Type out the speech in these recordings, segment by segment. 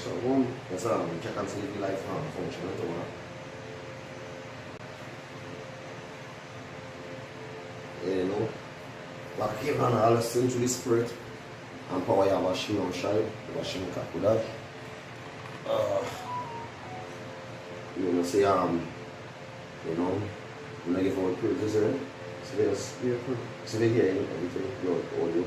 So one. Yes, check and see if the light function at all. You know, like here on all the things with the spirit and power you have a shim on shy, washing kakuda. You know, say you know, when I give all praises, right? So there's so they hear everything, your audio.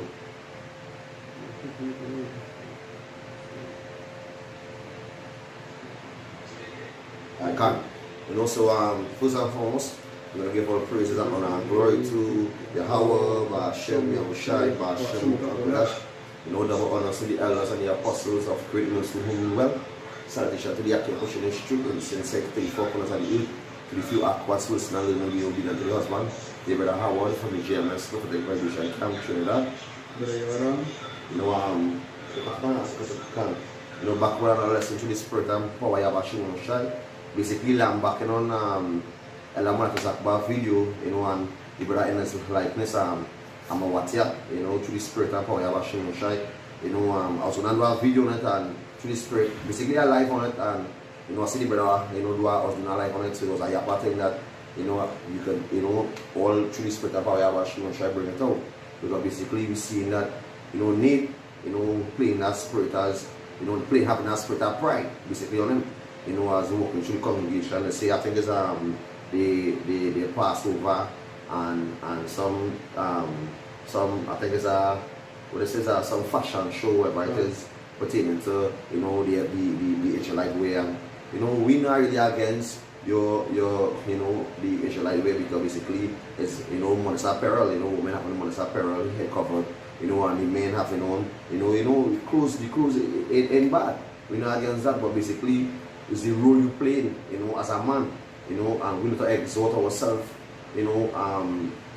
I can. You know, so first and foremost, I'm going to give all praises and honor and glory to Yahweh, Ba'ashem, Yahushai, Ba'ashem, Kakudash. You know, double honors to the elders and the apostles of great news to whom we well. Salutation to the active pushing is true and sincere to the four corners of the earth. To the few aquas listeners and be obedient to the husband. The brother Howard from the GMS for the graduation camp, Trinidad. You know, backward and lesson to the spirit and power you have a show shy. Basically, I'm backing on Elamarcus Akbar video, you know, and the brother in his likeness, I'm a watia, you know, to the spirit and power you have a show shy. You know, I was going to do a video on it and to the spirit, basically a live on it, and you know, I see the brother, you know, I was doing a live on it, so it was a yapa thing that, you know, you could, you know, all through the spirit of power you have a show shy, bring it out. Because basically we're seeing that, you know, Nate, you know, playing that spirit as, you know, having that spirit of pride, basically on him, you know, as walking through the congregation. Let's say, I think it's the Passover and some I think it's some fashion show whereby it is pertaining to, you know, the Israelite way, and you know, we're not really against your you know, the Israelite way, because basically it's, you know, modest apparel, you know, women have modest apparel, head covered, you know, and the men have, you know, clothes, the clothes ain't bad. We're not against that, but basically it's the role you play, you know, as a man, you know, and we need to exalt ourselves, you know,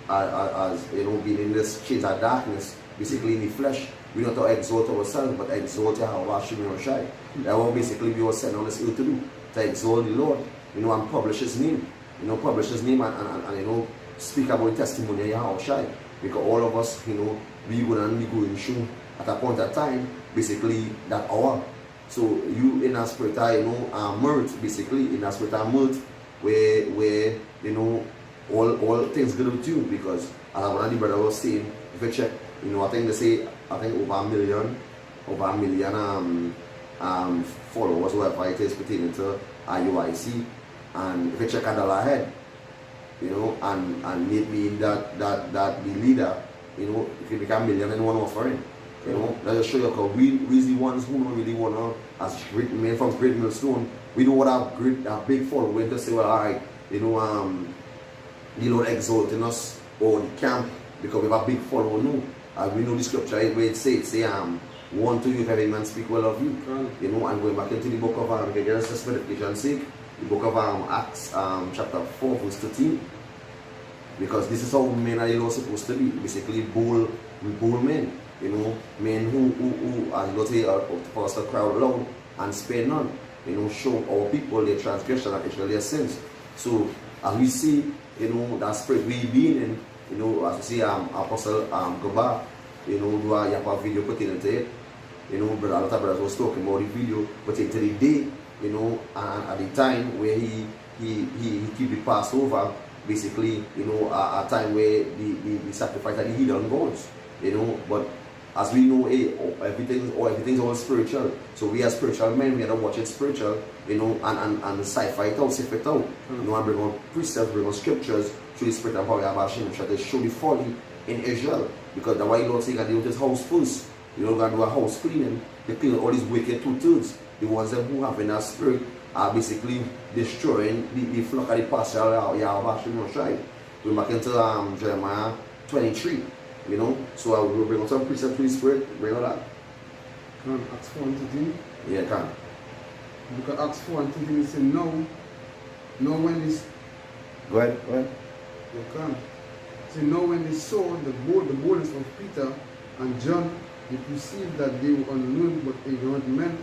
as you know, being in this shades of darkness, basically in the flesh. We not to exalt ourselves, but exalt Yahweh Shimon Shai. That's what basically we were sent on this earth to do, to exalt the Lord, you know, and publish his name, you know, publish his name and you know, speak about the testimony of Yahweh Shai. Because all of us, you know, we gonna be going through at a point of time, basically that hour. So you in a spirit, you know, mirth, basically in a spirit of mirth, where you know, all things good with you, because as one of the brother was saying, if you check, you know, I think they say, I think over a million followers, whatever it is pertaining to IUIC, and if you check a dollar ahead, you know, and maybe that the leader, you know, if you become a million and one offering, you know, that just show you, because we're the ones who don't really want to, as great men from Great Millstone, we don't want a big following to say, well, alright, you know, the Lord exalting us or the camp because we have a big following. No, we know the scripture where it says, one to you if every man speak well of you. You know, and going back into the book of Genesis for edification's sake, the book of Acts chapter 4 verse 13. Because this is how men are supposed to be, basically bold men, you know, men who are not here for us to crowd along and spare none, you know, show our people their transgression and actually their sins. So as we see, you know, that spirit we being in, you know, as we see Apostle Goba, you know, do a Yapa video pertaining to it, you know, but a lot of brothers was talking about the video pertaining to the day, you know, and at the time where he keep the Passover, basically, you know, a time where the sacrifice of the heathen gods, you know, but as we know, everything's all spiritual. So we as spiritual men, we are not watching spiritual, you know, and sci-fi it out, sift it out. You know, and bring on precepts, bring on scriptures, through the spirit and power of Hashem, try to show the folly in Israel. Because the way Lord saying that they do his house first. You know, going to do a house cleaning, they clean all these wicked two-thirds. The ones that who have in that spirit are basically destroying the flock of the pasture of Yahweh Hashem Shai. We're back into Jeremiah 23. You know, so I will bring on some precepts to the spirit, bring on that. Can Acts 4 and 13? Yeah, can. Because Acts 4 and 13 is saying, no, when this. Go ahead. You can. So now when they saw the boldness of Peter and John, they perceived that they were unknown but ignorant men.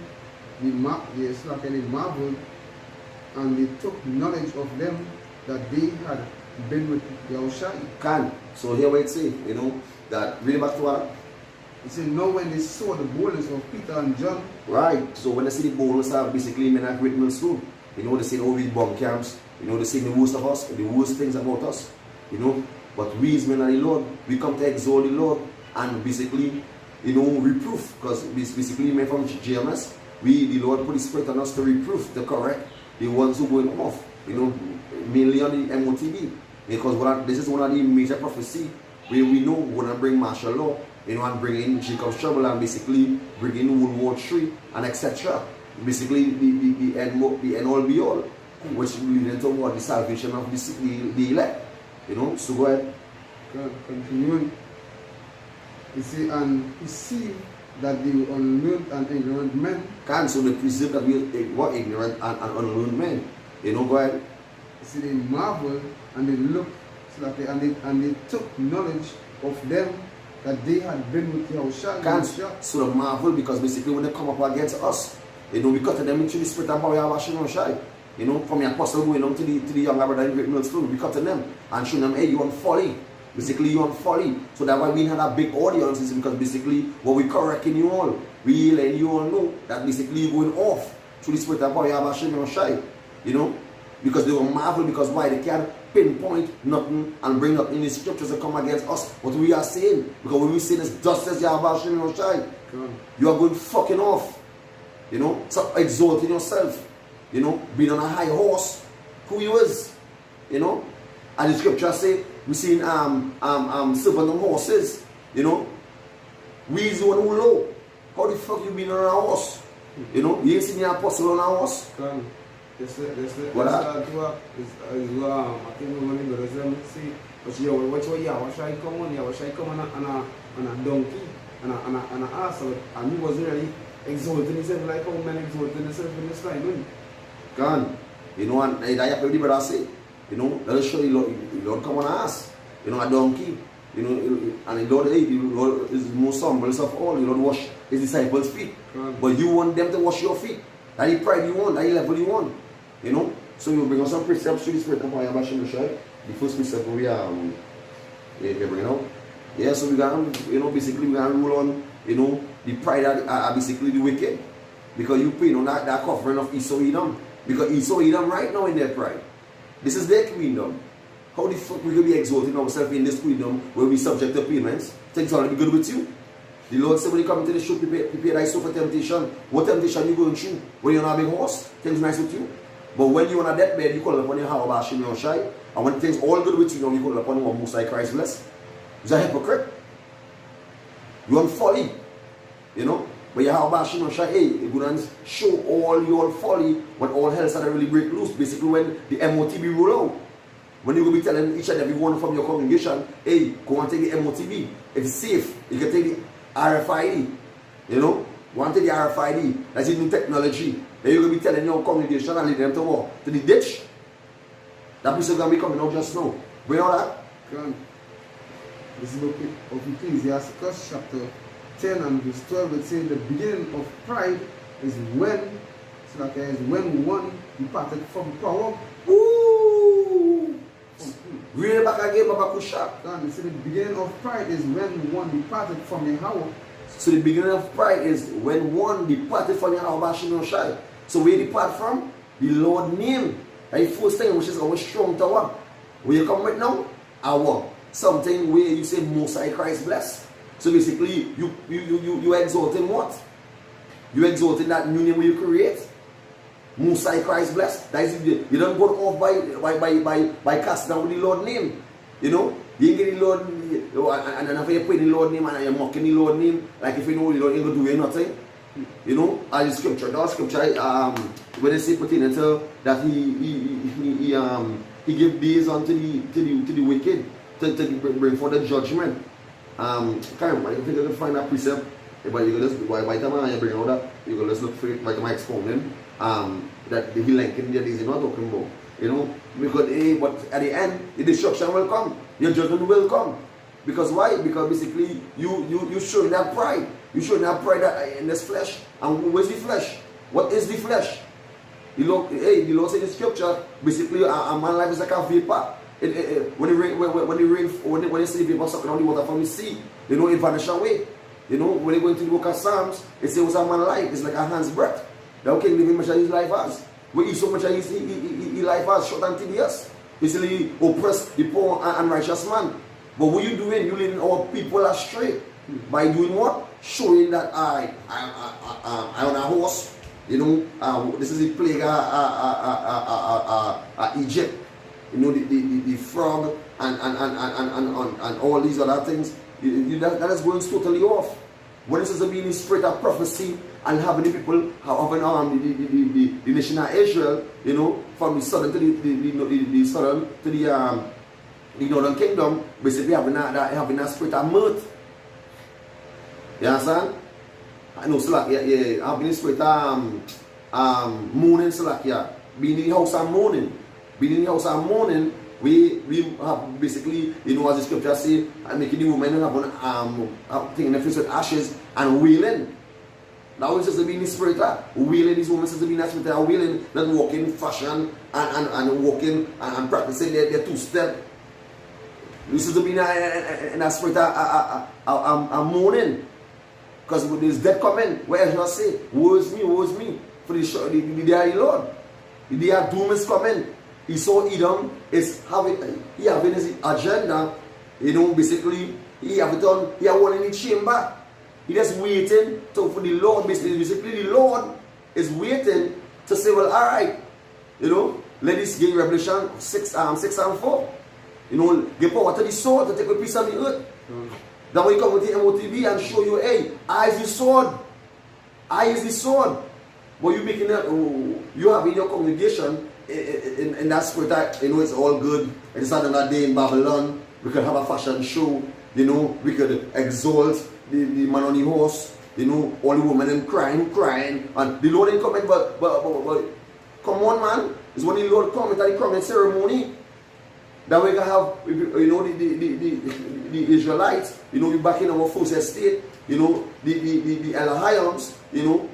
They marveled, and they took knowledge of them that they had been with Yahushua. Can. So here we see, you know, that really back to what He said, now when they saw the boldness of Peter and John. Right. So when they see the boldness of basically men at Great Mill School, you know, they say, oh, we bomb camps, you know, they say the worst of us, the worst things about us, you know. But we as men of the Lord, we come to exalt the Lord and basically, you know, reproof. Because basically, men from GMS, the Lord put His Spirit on us to reproof, to correct the ones who going off, you know, mainly on the MOTB. Because this is one of the major prophecy where we know we're going to bring martial law, you know, and bring in Jacob's trouble and basically bring in World War III and etc. Basically, the end all be all, which will lead into what the salvation of the elect. You know, so go ahead. Continuing. You see, and he see that the unlearned and ignorant men. So they presume that we were ignorant and unlearned men. You know, go ahead. You see, they marvel and they look, and they took knowledge of them that they had been with Yahushua. So they marvel because basically when they come up against us, you know, we cut them into the spirit and power of Yahushua. You know, from the apostle going on to the younger brother in Great Mill School, we cut to them and show them, hey, you on folly. Basically, you on folly. So that's why we had a big audience, is because basically what we correcting you all, we letting you all know that basically you're going off through the spirit of power of Yahushua. You know, because they were marvel, because why? They can't pinpoint nothing and bring up any scriptures that come against us. What we are saying, because when we say this, dust says Yahushua, you are going fucking off. You know, stop exalting yourself. You know, being on a high horse, who you is, you know. And the scripture say, we seen servant on horses, you know. We is the one who low. How the fuck you been on a horse? You know, you ain't seen the apostle on a horse. What I think we're going to go to see, but you watch what Yahushua come on a donkey and an ass, and he was really exalting himself like how men exalting themselves in this time. Gone. You know, and I have to brother say, you know, let us show you Lord come on us. You know, a donkey. You know, and the Lord is the most humble of all. You Lord wash his disciples' feet. But you want them to wash your feet. That is pride you want, that is level you want. You know? So you bring us some precepts to the spirit of fire. The first precept we are bringing out. Yeah, so we got, you know, basically we got to rule on, you know, the pride are basically the wicked. Because you pay on that covering of Esau Edom. Because Esau Edom right now in their pride. This is their kingdom. How the fuck we can be exalting ourselves in this kingdom where we subject to payments? Things are already good with you. The Lord said when you come into the show, prepare thyself for temptation. What temptation you going through? When you're on a big horse, things nice with you. But when you're on a deathbed, you call upon your Yahweh Hashem Yahushai. And when things all good with you, you call upon one Most High Christ blessed. You're a hypocrite. You're on folly. You know? But Yahweh Hashem Yahushai, hey, you're going to show all your folly when all hell started really break loose. Basically when the MOTB roll out. When you will be telling each and every one from your congregation, hey, go and take the MOTB. It's safe. You can take the RFID. You know? Want to take the RFID. That's the new technology. Then you're going to be telling your congregation and lead them to what? To the ditch. That person is going to be coming out just now. Bring all that. Come. This is the book of Ecclesiastes chapter 10 and verse 12. It says the beginning of pride is when one departed from power. Ooh! Read back again, Baba Kusha. And so the beginning of pride is when one departed from Yahweh. So the beginning of pride is when one departed from Yahweh. So where you depart from? The Lord name. The first thing which is our strong tower. Where you come right now? Our. Something where you say Most High Christ bless. So basically you exalting what? You exalting that new name where you create. Most High Christ blessed. That is, you don't go off by casting down the Lord name. You know? You ain't get the Lord, and then after you put the Lord name and you're mocking the Lord name, like if you know the Lord ain't going to do nothing. You know? As the scripture, when they say pertaining to that he give days unto the wicked to bring forth the judgment. Can't remember, if you can find that precept, but you can just, by the time I bring out that, you can just look for it by the time I expounding. That the linking there is not talking about, you know, because but at the end the destruction will come, your judgment will come. Because why? Because basically you showing that pride, you showing that pride in this flesh. And where's the flesh? What is the flesh? The Lord said in the scripture, basically a man's life is like a vapor. When you see the vapor sucking out the water from the sea, you know it vanish away. You know, when you go into the book of Psalms, it says what's a man life? It's like a hand's breadth. Thou can't live in much of his life as. We eat so much of his life as short and tedious. You see, he oppress the poor and righteous man. But what you doing? You leading our people astray. By doing what? Showing that I on a horse. You know, this is the plague Egypt. You know, the frog and all these other things. That is going totally off. When it says to be in the spirit of prophecy and having the people, having the nation of Israel, you know, from the southern to the southern to the northern kingdom, basically having that spirit of mirth. You understand? I know, so like, yeah, having the spirit of mourning, so like, yeah, being in the house of mourning. Being in the house of mourning, we have basically, you know, as the scripture say, making the woman have one thing in the face with ashes and wailing. Now it's just to be in the spirit wailing. These women says to be in the spirit wailing, not walking fashion and walking and practicing their two-step. This is to be in a spirit of mourning. Because there's death coming, where Ezra say, woe is me, for the day of the Lord. The day of doom is coming. He saw Edom is having his agenda, you know, basically, he have it on, he have one in the chamber. He just waiting for the Lord, basically the Lord is waiting to say, well, alright, you know, let this give Revelation 6 and 4. You know, give power to the sword to take a piece of the earth. That when you come with the MOTV and show you, hey, I is the sword. I is the sword. But you making that, you have in your congregation, in that spirit, you know, it's all good. It's another day in Babylon. We could have a fashion show. You know, we could exalt the man on the horse. You know, all the women and crying. And the Lord ain't coming, but come on, man. It's when the Lord comes at the coming ceremony. That we can have, you know, the Israelites, you know, back in our first estate, you know, the Elohims, you know.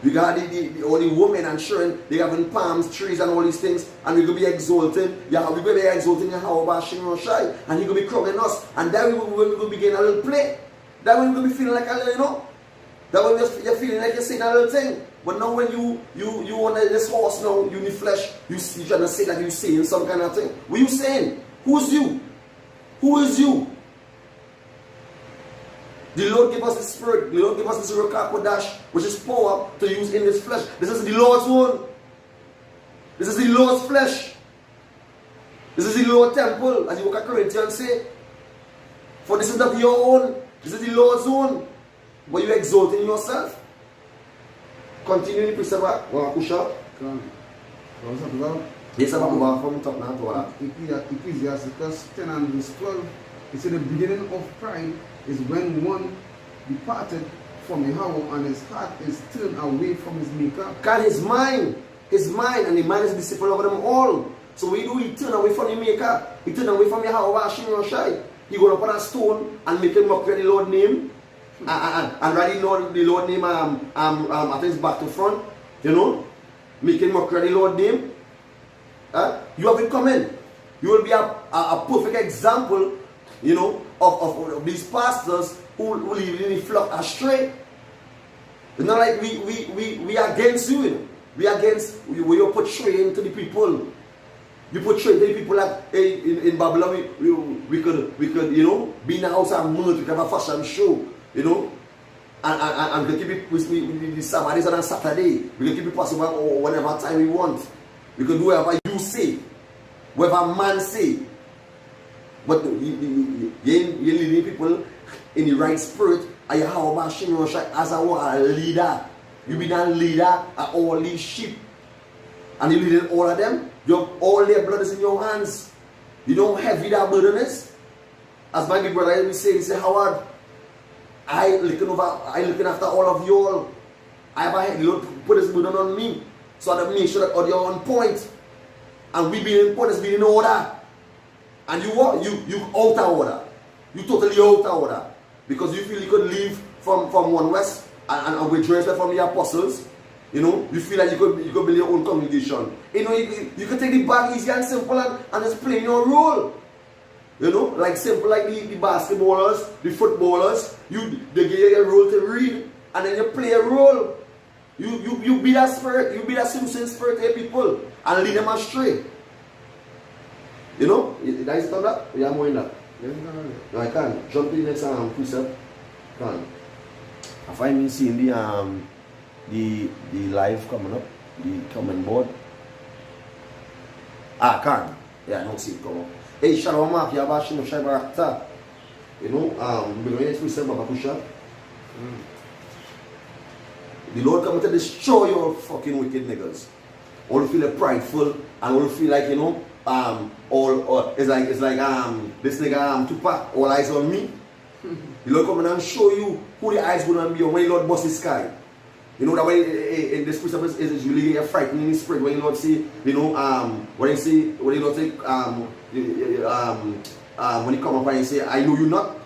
We got all the women and children, they having palms, trees and all these things, and we're going to be exalting. Yeah, we're going to be exalting Yahweh Shai, and he's going to be crowning us. And then we're going to begin a little play. That way we're going to be feeling like a little, you know. That way you're feeling like you're saying a little thing. But now when you on this horse now, you in the flesh, you trying to say that you're saying some kind of thing. What are you saying? Who's you? Who is you? The Lord give us the spirit. The Lord give us the Ruach HaKodesh, which is power to use in this flesh. This is the Lord's one. This is the Lord's flesh. This is the Lord's temple, as you walk at Corinthians say. For this is not your own. This is the Lord's own. But you're exalting yourself. Continue the precept. Kusha. What's up, about? Yes, I'm about from top now to Ecclesiastes 10 and verse 12. It said the beginning of pride is when one departed from Yahweh and his heart is turned away from his maker. God, his mind, and the mind is deceitful over them all. So what do? He turn away from the maker. He turn away from Yahweh Shai. He go up on a stone and make him mockery of the Lord name. And write the Lord name, I think it's back to front, you know, making mockery of the Lord name. You have it coming. You will be a perfect example, you know, of these pastors who lead in the flock astray. It's not like we are against you, you know. We are against what you're portraying to the people. You portray to the people like, hey, in Babylon we could, you know, be in a house and mirth, we could have a fashion show. You know, and we can keep it with the Saturdays and Saturday. We can keep it possible or whatever time we want. We can do whatever you say, whatever man say. But you're leading people in the right spirit. And you have as a leader. You be a leader of all these sheep. And you leading all of them. You have all their blood is in your hands. You know how heavy that burden is. As my big brother will say, he said, Howard, I looking after all of you all. I have a head, Lord, put his burden on me. So that make sure that all you're on point. And we being in point is being in order. And you what? You out of order. You totally out of order. Because you feel you could leave from one west and withdraw from the apostles. You know, you feel like you could build your own congregation. You know, you could take the bag easy and simple and just play your role. You know, like simple like the basketballers, the footballers, they give you a role to read, and then you play a role. You be that spirit, you be that Simpson spirit to people, and lead them astray. You know? That is that? You are more in that. No, I can't. Jump to the next precept. Can't. I find me seeing the live coming up, the comment board. Can't. Yeah, I don't see it come up. Hey, Shalom Mark, you have a shino shaybarakta. You know, we're going to precept Babakusha. The Lord come to destroy your fucking wicked niggas. All feel like prideful and all feel like, you know, it's like this nigga Tupac, all eyes on me. The Lord come and show you who the eyes gonna be on when the Lord bust the sky. You know that way in this precept is really a frightening spirit when the Lord say, you know, when the Lord say when he come up and he say, I know you not.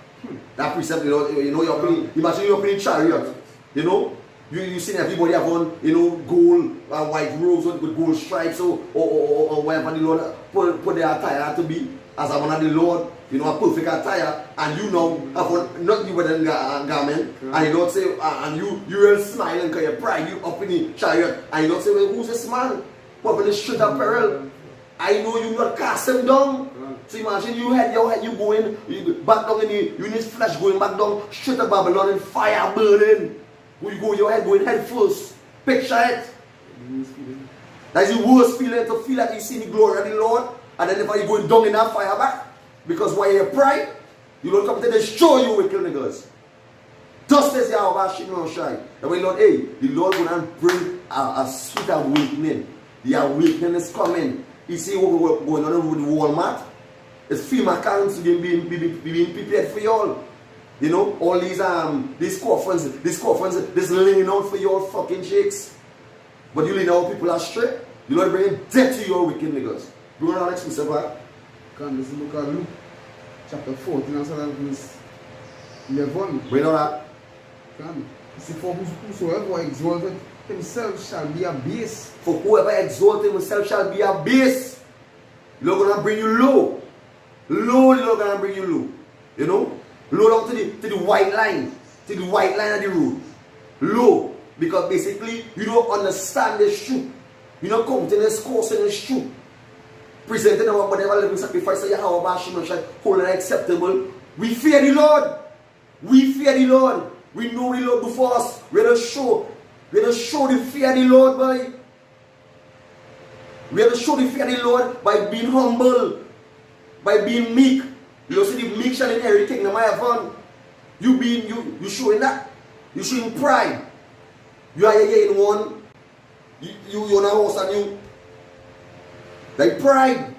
That precept, you know you're playing, imagine you're playing chariot, you know. You see everybody have on, you know, gold, white robes with gold stripes or whatever the Lord put their attire to be as a man of the Lord, you know, a perfect attire, and you know have on not the wedding garment, and you don't say, and you will smile and you pride you up in the chariot, and you don't say, well, who's this man? What in the street apparel? I know you not cast him down. So imagine you going back down in his flesh going back down straight to Babylon and fire burning. Will you go your head going head first? Picture it. That's the worst feeling, to feel like you see the glory of the Lord, and then if you going down in that fire back, because why you pride, you don't come to destroy you with niggas. Just as Yahweh Shimon Shai. The way Lord, hey, the Lord will bring a sweet awakening. The awakening is coming. You see what going on with Walmart? It's FEMA accounts being prepared for you all. You know, all these coffins, this laying out for your fucking shakes. But you lean out people are straight. You Lord bring death to your wicked niggas. Bring on our next piece of that. Come, this is the book of Luke, chapter 14, and verse 11. Bring on that. Come. You see, for whosoever exalted himself shall be abased. For whoever exalted himself shall be abased. The Lord gonna bring you low. Low, the Lord gonna bring you low. You know? Low down to the white line. To the white line of the road. Low. Because basically, you don't understand the truth. You don't come to this course in the truth. Presenting our whatever living sacrifice of Yahweh Shai, holy and acceptable. We fear the Lord. We fear the Lord. We know the Lord before us. We're going to show the fear of the Lord by. We're going to show the fear of the Lord by being humble. By being meek. You see the meek shall inherit the kingdom of heaven. You showing that. You showing pride. You are here in one. You're in a house and you. Like pride.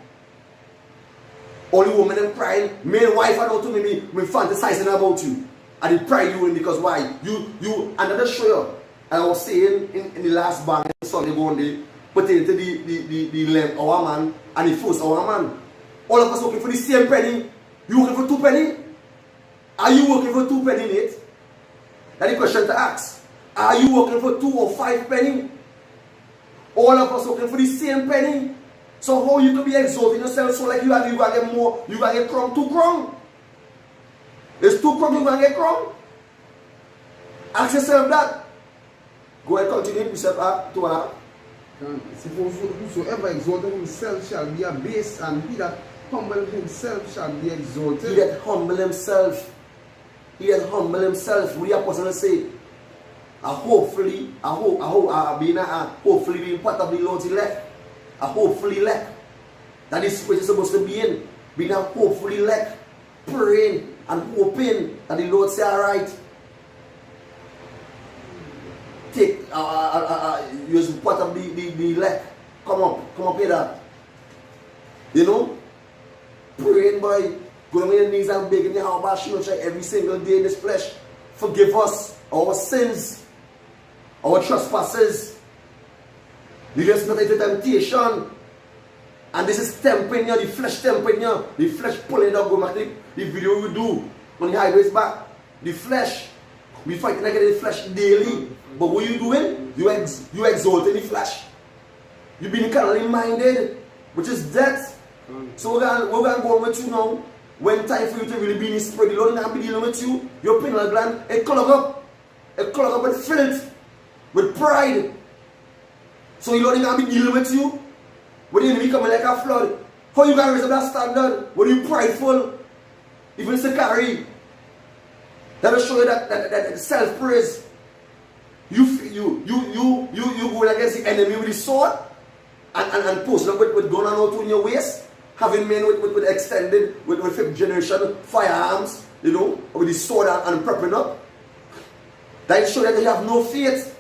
Only woman and pride. Male wife are not to me fantasizing about you. And the pride you in because why? You another show you. I was saying in the last bang Sunday one day, pertaining to the lamb our man and the first our man. All of us working for the same penny. You working for 2 penny? Are you working for 2 penny in it? That's the question to ask. Are you working for 2 or 5 penny? All of us working for the same penny. So how you can be exalting yourself so like you gotta get more, you gotta get crumb, 2 crumb? It's 2 crumb you gotta get crumb? Ask yourself that. Go ahead, continue precept to her. Suppose whosoever exalted himself shall be abased, and he that humble himself shall be exalted. He that humble himself. He that humble himself. What the apostle say? Hopefully being part of the Lord's elect. Hopefully elect. That is what you're supposed to be in. Being a hopefully elect. Praying and hoping that the Lord say alright. Take you're part of the elect. Come up here that. You know? Praying by going on your knees and begging the Yahweh every single day in this flesh. Forgive us our sins, our trespasses. Lead us not into temptation. And this is tempting you, the flesh tempting you. The flesh pulling up, go back the video we do on the highways back. The flesh. We fight against the flesh daily. But what you doing? You exalting the flesh. You being carnally minded, which is death. So we're going to go on with you now. when time for you to really be in His Spirit, the Lord not be dealing with you, your pineal gland, it clog up. It clog up with filth, with pride. So the Lord not be dealing with you. When the enemy coming like a flood, how you gonna raise up that standard? When you prideful, even carry. That will show you that self-praise. You go against the enemy with the sword and post up with gun and out in your waist, having men with extended, with 5th generation firearms, you know, with the sword and prepping up. That show that you have no faith.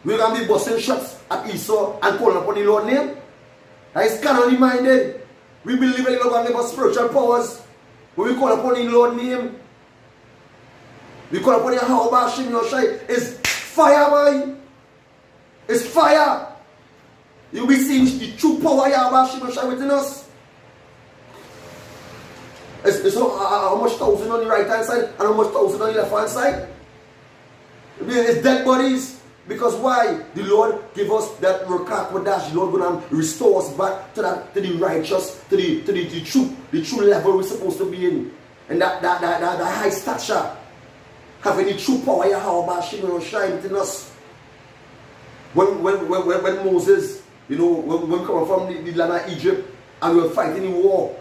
We're going to be busting shots at Esau and calling upon the Lord's name. That is carnally minded. We believe that the Lord will give us spiritual powers. When we call upon the Lord's name, we call upon Yahweh Shim Yoshai. It's fire, boy. It's fire. You'll be seeing the true power of Yahweh Shim Yoshai within us. It's how much 1,000 on the right hand side and how much 1,000 on the left hand side. It's dead bodies. Because why? The Lord give us that Rakakwadash. The Lord gonna restore us back to the righteous, to the true level we're supposed to be in. And that high stature. Having the true power Yahweh shine within us. When Moses, you know, when we come from the land of Egypt and we were fighting in war.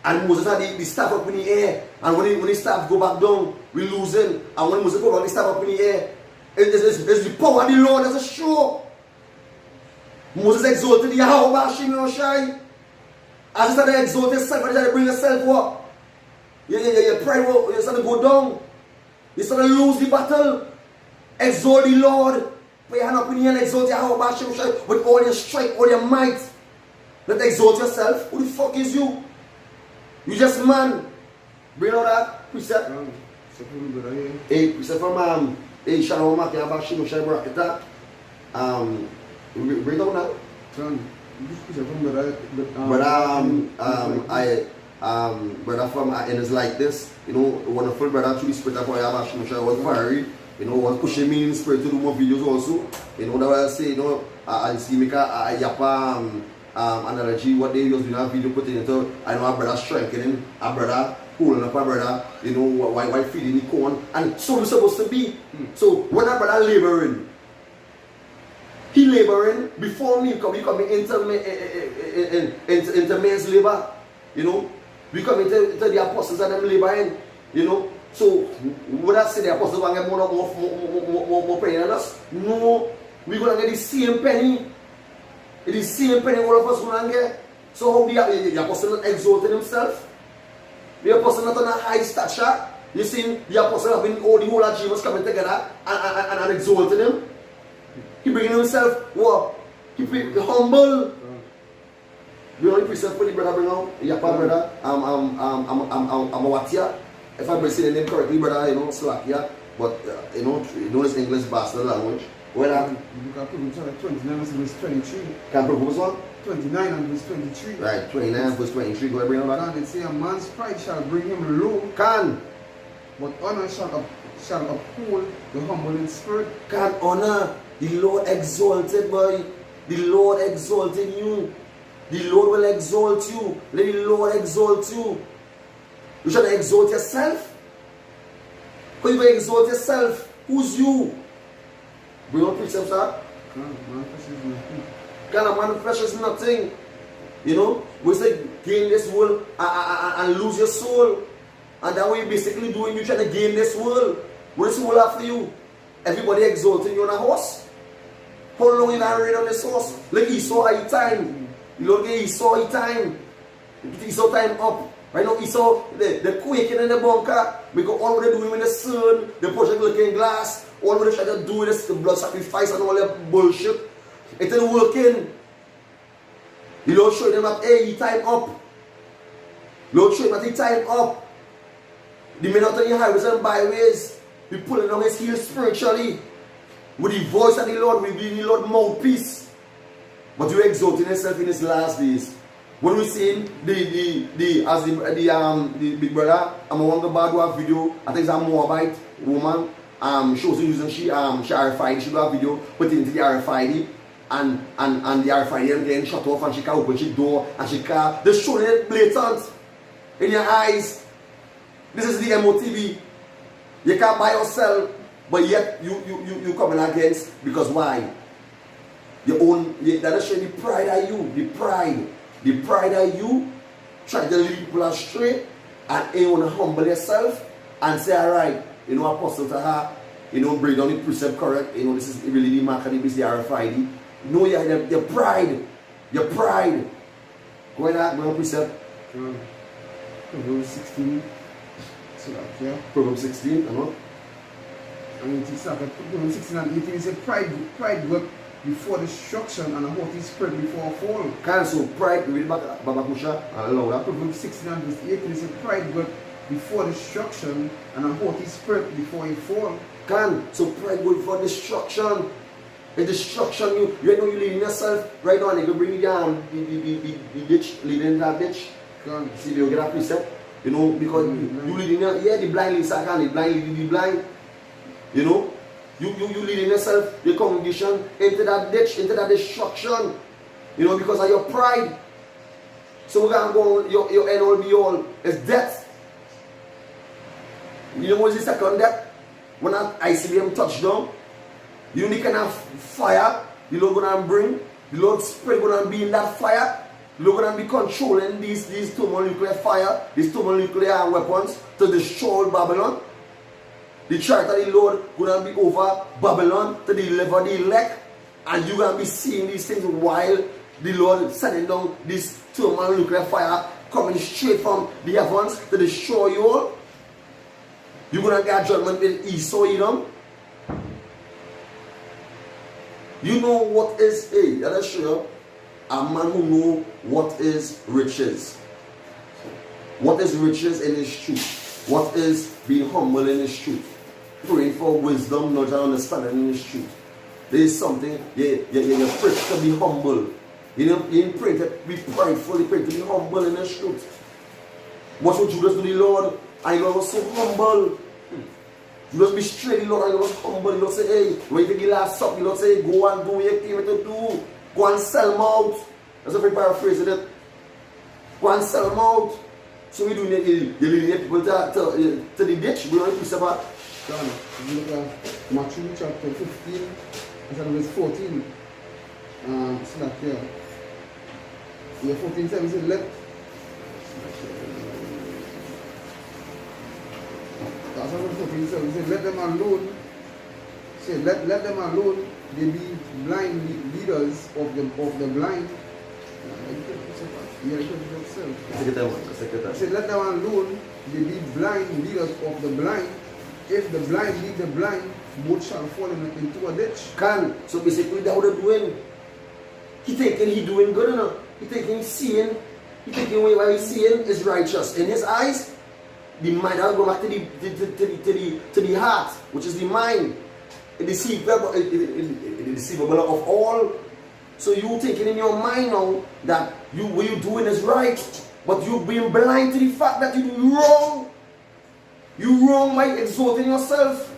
And Moses had the staff up in the air. And when the staff go back down, we lose him. And when Moses go back, the staff up in the air. It's the power of the Lord as a show. Moses exalted the Yahweh Shai. As he started to exalt himself, he started to bring himself up. Your pride will start to go down. You start to lose the battle. Exalt the Lord. Put your hand up in the air and exalt Yahweh Shai with all your strength, all your might. Not exalt yourself. Who the fuck is you? You just man. Bring out that precept. Hey, precept from hey, Shalom, Maki, Abashim, Shai Barakita. Bring down now. Brother from and it's like this, you know, wonderful brother to the spirit of Abashim, Shai was fiery, you know, was pushing me in the spirit to do more videos also. You know, that I say, you know, I see make a yapa analogy, what they use in that video putting into, I know a brother strengthening, a brother holding up a brother, you know, while feeding the corn, and so we're supposed to be. So when a brother laboring, he laboring before me come into men's labor, you know, we come into the apostles and them laboring, you know. So would I say the apostles want to get more penny than us? No, we're gonna get the same penny. It is the same penny all of us gonna get. So how the apostle not exalted himself? The apostle not on a high stature. You see, the apostle have been all the whole of Jesus coming together and exalting him. He bringing himself what? He humble. We only present for the brother bring out. Yapa brother. I'm a Watia. If I'm saying the name correctly, brother, you know, Slovakia. But you know this English bastard language. Well, you can prove 29 verse 23. Can prove this one? 29 and verse 23. Right, 29 verse 23. Go ahead, bring it back. Can it say a man's pride shall bring him low? Can. But honor shall uphold the humble in spirit. Can honor. The Lord exalted, boy. The Lord exalted you. The Lord will exalt you. Let the Lord exalt you. You should exalt yourself. How you going to exalt yourself? Who's you? Bring on precepts, sir. Can a man flesh is nothing? You know, we say gain this world and lose your soul. And that way you basically doing, you trying to gain this world. What is the world after you? Everybody exalting you on a horse. How long you gonna ride on this horse? Like Esau at time. You don't get Esau at time. Esau time up. Right now Esau, the quaking in the bunker. We go all what they doing with the sun, the project looking glass, all what they try to do with this, the blood sacrifice and all that bullshit. It ain't working. The Lord showed them that, hey, he time up. Lord showed them that he time up. The men out on the highways and byways, we pulling on his heels spiritually. With the voice of the Lord, we be the Lord mouthpiece. But you exalting yourself in his last days. When we see the big brother, I'm a wonder bad video. I think it's a Moabite woman. She was using she RFID. She do a video, put it into the RFID, and the RFID getting shut off, and she can't open the door, and she can't. They're showing it blatant. in your eyes. This is the MOTV. You can't buy or sell, but yet you coming against, because why? Your own, that is showing the pride of you, the pride of you, trying to lead people astray, and you want to humble yourself and say, all right, you know, apostle to her, you know, bring down the precept correct, you know, this is really the mark of the business, the RFID. No, your pride. Go ahead, go on precept. Proverbs 16. So that, yeah. Proverbs 16, And it is like Proverbs 16 and 18, it says, pride goeth before destruction and a haughty spirit before a fall. Cancel pride, read back, Babakusha, and allow that. Proverbs 16 and verse 18, it says, pride goeth before destruction and a haughty spirit before a fall. So pride goeth before destruction. The destruction, you know you leading yourself right now, and you can bring you down the ditch, leading that ditch. See, you get that precept, you know, because you leading, the blind leads the blind, you know, you leading yourself, the congregation, into that ditch, into that destruction, you know, because of your pride. So we're going to go, your end all be all, is death. You know what is the second death? When ICBM touchdown, you only can have fire, the Lord going to bring, the Lord Spirit going to be in that fire. The Lord going to be controlling these thermonuclear fire, these thermonuclear weapons to destroy Babylon. The church of the Lord going to be over Babylon to deliver the elect, and you're going to be seeing these things while the Lord sending down this thermonuclear fire coming straight from the heavens to destroy you all. You're going to get judgment with Esau, you know. You know what is let's show you a man who knows what is riches. What is riches in his truth? What is being humble in his truth? Praying for wisdom, knowledge, and understanding in his truth. There is something, you're praying to be humble. You know, you pray to be prideful, you pray to be humble in his truth. What would Judas do to the Lord? And the Lord was so humble. You just be straight, the Lord, and you just humble. You don't say, hey, when you take the last sup, you don't say, go and do what you came to do. Go and sell them out. That's a paraphrasing it. Go and sell them out. So we do need you lead people to the ditch. We don't precept about. John, if you look at Matthew chapter 15, and verse 14. See that here. Yeah, 14 says, let them alone. Say, let them alone. They be blind leaders of the blind. Say, let them alone. They be blind leaders of the blind. If the blind lead the blind, both shall fall into a ditch. So basically, that's what they're doing. He thinking he doing good enough. He thinking seeing. He thinking what he's seeing is righteous in his eyes. The mind, I'll go back to the heart, which is the mind. It deceivable of all. So you thinking in your mind now that what you're doing is right, but you being blind to the fact that you do wrong. You wrong by exalting yourself,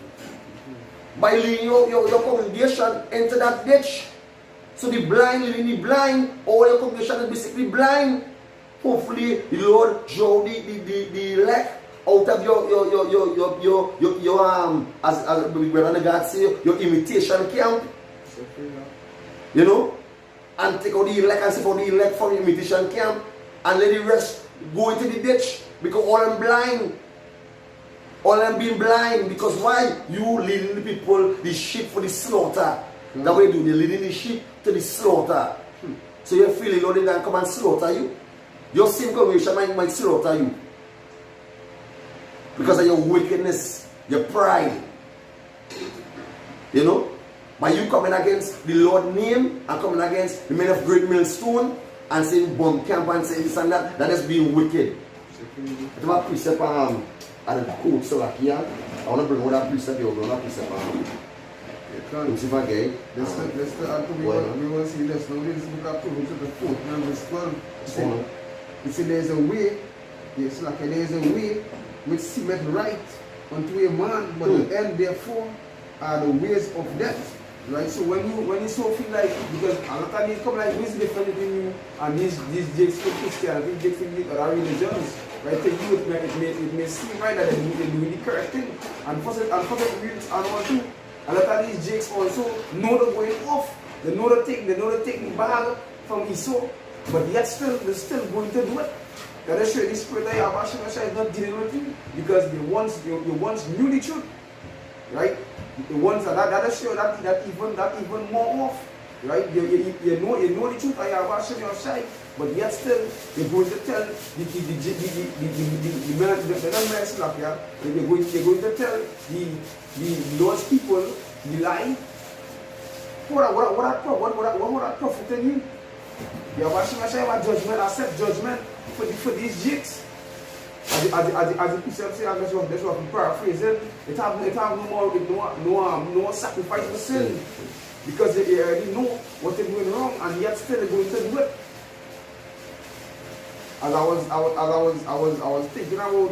by leading your congregation into that ditch. So the blind leading the blind, all your congregation is basically blind. Hopefully the Lord draw the elect out of your as Brother God say, your imitation camp. You know? And take out the elect and say for the elect from the imitation camp and let the rest go into the ditch because all them blind. All them being blind because why? You leading the people, the sheep for the slaughter. That way do they leading the sheep to the slaughter. So you feel the Lord can come and slaughter you. Your same congregation might slaughter you. Because of your wickedness, your pride. You know? By you coming against the Lord's name and coming against the men of great millstone and saying bomb camp and saying this and that is being wicked. I have a precept at the code so like here. I want to bring all that precept here. I want that precept let's see if I get it. Let's we will see this now. This is the book of Proverbs chapter 4 and verse 12. It says there is a way, yes, like there is a way which seemeth right unto a man, but the end therefore are the ways of death. Right? So when you so feel like, because a lot of these come like, what's the difference between you and these Jakes from Christianity, Jakes from other religions, right? To you, it may seem right that they're doing the correct thing. And for the reals and all too, a lot of these jakes also know they're going off. They know to take the bag from Esau, but yet they're still going to do it. That is sure the spirit of Yahweh is not dealing with you because you once knew the truth, right? The ones that is sure that even more off, right? You know the truth of Yahweh on your side, but yet still you're going to tell the you're going to tell the lost people the lie. What would that profit in you? Yahweh Shema judgment, accept judgment for these jigs. As the precept say, that's what I'm paraphrasing. It have no sacrifice for sin. Because they already know what they're doing wrong and yet still they're going to do it. As I was thinking about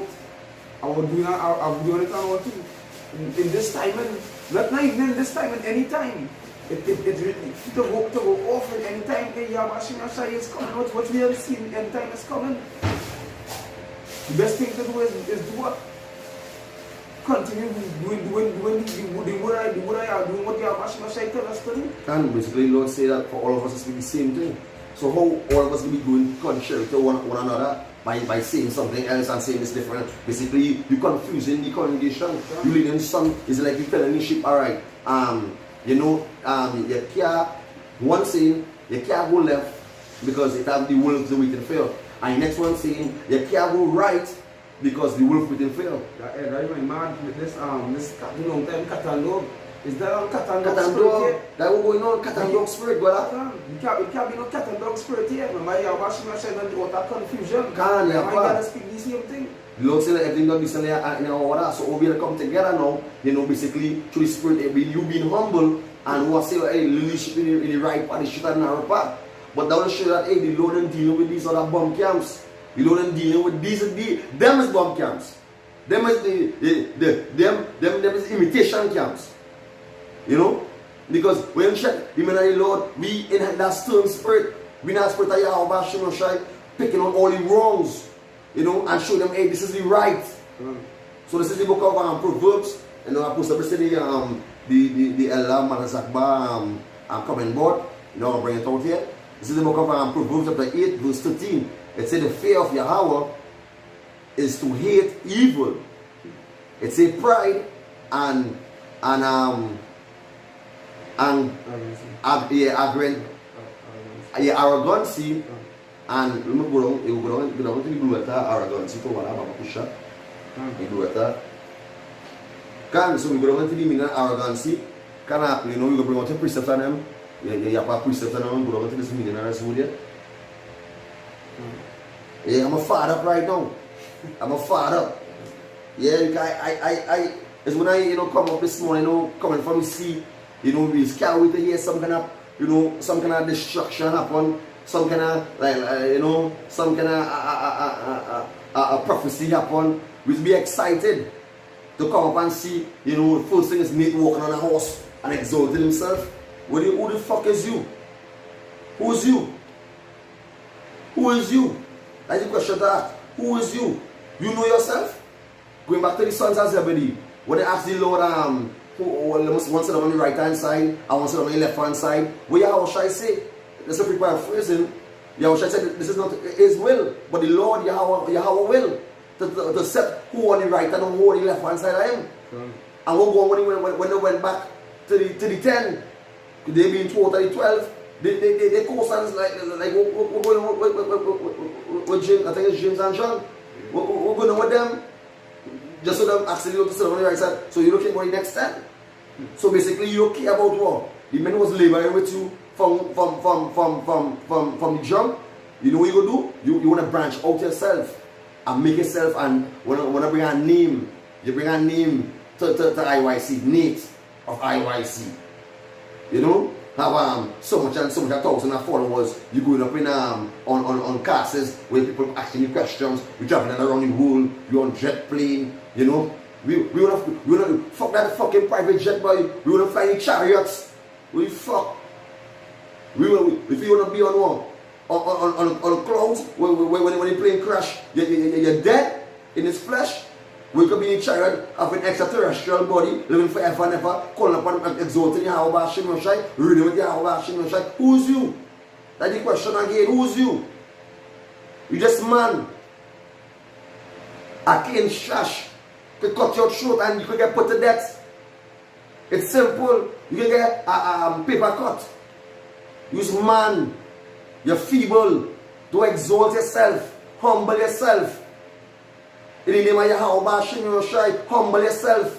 doing it on too. In this time and not even in this time and any time. It really to go off at any time. Hey, Yahweh is coming. What we have seen any time is coming. The best thing to do is do what? Continue doing what I doing what Yahweh tells us to do. And basically, Lord say that for all of us it's the same thing. So how all of us will be doing contrary to one another by saying something else and saying it's different. Basically, you're confusing the congregation. You leading some, it's like you telling the sheep, alright, you can't, one saying, you can't go left because it have the wolves the waiting fail. And the next one saying, you can't go right because the wolf waiting fail. Right, my man, this long time cat and dog. Is that on cat and dog spirit? That was going on, cat and dog spirit, brother. It can't be no cat and dog spirit here. My washing machine and utter confusion. Can't, yeah, I gotta speak the same thing. The Lord said that everything got decently in our order. So we will come together now, basically through the spirit, you being humble and who are saying, hey, leadership in the right path, the shit and narrow path. But that will show that, hey, the Lord ain't dealing with these other bomb camps. The Lord ain't dealing with them is bomb camps. Them is imitation camps. You know? Because when you check the men of the Lord, we in that stern spirit. We not spirit of Yahweh Shai, picking on all the wrongs. And show them, hey, this is the right. So this is the book of Proverbs. I post up the Elam and Zakba coming board. I'll bring it out here. This is the book of Proverbs chapter 8, verse 13. It says the fear of Yahweh is to hate evil. It says pride and arrogancy. And remember, you go down to the blue arrogance. You go down to the blue so we go down to the meaning arrogancy. Can happen, you go bring out a precept on them. You have a precept on them, go down to this meaning and that's what you yeah, I'm a father right now. I'm a father. Yeah, it's when I come up this morning, coming from the sea, we scared with to hear some kind of destruction happen. Some kind of, some kind of a prophecy happen. We'll be excited to come up and see, the first thing is Nate walking on a horse and exalting himself. Who the fuck is you? Who's you? Who is you? That's the question to ask. Who is you? You know yourself? Going back to the sons of Zebedee, when they asked the Lord, one sit on the right hand side, and one sit on the left hand side, how shall I say? That's a paraphrasing. Yahweh said this is not his will, but the Lord Yahweh will to set who on the right and who on the left hand side of him. And when they went back to the 10, they being totally 12, they co-sons like we're going with James, I think it's James and John. We're going with them just so them actually to sit on the right side. So you're looking for the next 10. So basically you don't care about what the man was laboring with you. From the jump, you know what you go do? You want to branch out yourself and make yourself, and when I bring a name, you bring a name to IYC, Nate of IYC. Have so much 1,000 followers. You going up in on classes where people asking you questions. You traveling around the world. You on jet plane. We wanna fuck that fucking private jet, boy. We wanna fly in chariots. We fuck. If you want to be on one, on clouds, when you plane crash, you're dead in his flesh. We could be in chariot of an extraterrestrial body, living forever and ever, calling upon exalting Yahweh Hashem Yoshai, reading with Yahweh Hashem Yoshai. Who's you? That's the question again. Who's you? You just man. A cane shash could cut your throat and you could get put to death. It's simple. You can get a paper cut. Use man. You're feeble. Don't exalt yourself. Humble yourself. In the name of Yahweh Hashem Yoshai, humble yourself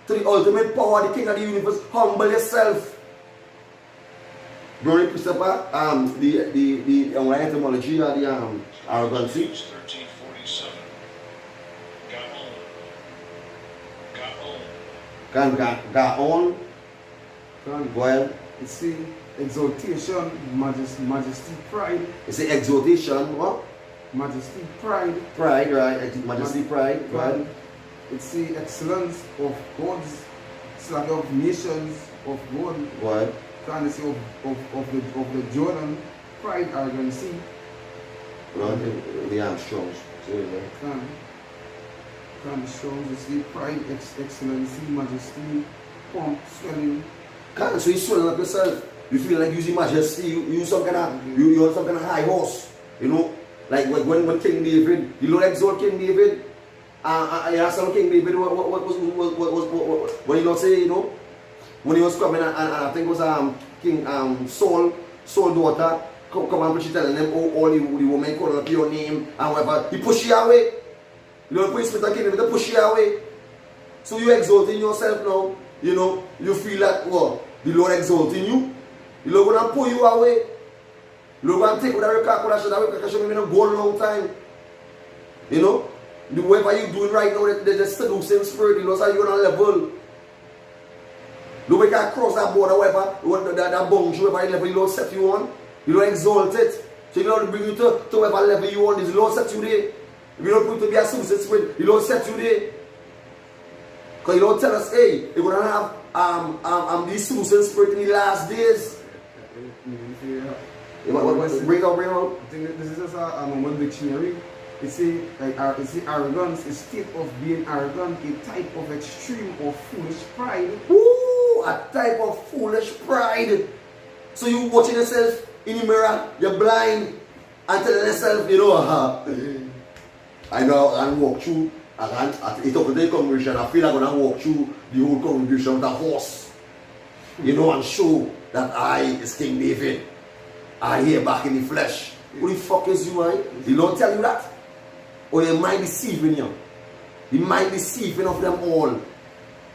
to the ultimate power, the King of the universe. Humble yourself. Glory Christopher, the etymology of the arrogancy. 1347. Gaon. Well, You see, exaltation, majesty, pride. You say exaltation, what? Majesty, pride. Pride, right? Majesty, pride, right? It's the excellence of God's, slack of nations of God. What? Can you say of the Jordan, pride, arrogancy. Right, the Armstrongs. Can strong, you see, pride, excellency, majesty, pomp, swelling. So you swelling up yourself. You feel like using majesty. You some kind of you're some kind of high horse. You know, like when King David, you know, exalt King David. You ask King David what you not say, you know, when he was coming and I think it was King Saul daughter come and preach telling them all the women calling up your name and whatever. He push you away. You know, the priest with the king, they push you away. So you exalting yourself now. You know, you feel like well, the Lord exalting you. The Lord gonna pull you away. The Lord gonna take whatever calculation may not go a long time. You know, the whatever you doing right now, the seducing spirit, the Lord say you're on a level. The way you can cross that border, whatever, that boundary, whatever level the Lord set you on, the Lord exalt it. So the Lord bring you to whatever level you want. The Lord set you there. If you don't put to be a seducing spirit, the Lord set you there. Because the Lord tell us, hey, you're going to have these seducing spirit in the last days. Bring out. I think this is just a one dictionary. It say arrogance, a state of being arrogant, a type of extreme or foolish pride. Woo! A type of foolish pride. So you watching yourself in the mirror, you're blind, and telling yourself, you know, I know I can walk through. It's up to the congregation. I feel like I'm gonna walk through the whole congregation with a horse, you know, and show that I is King David. I here back in the flesh. Who the fuck is you, right? The Lord tell you that? Or your mind deceiving you? The mind deceiving of them all.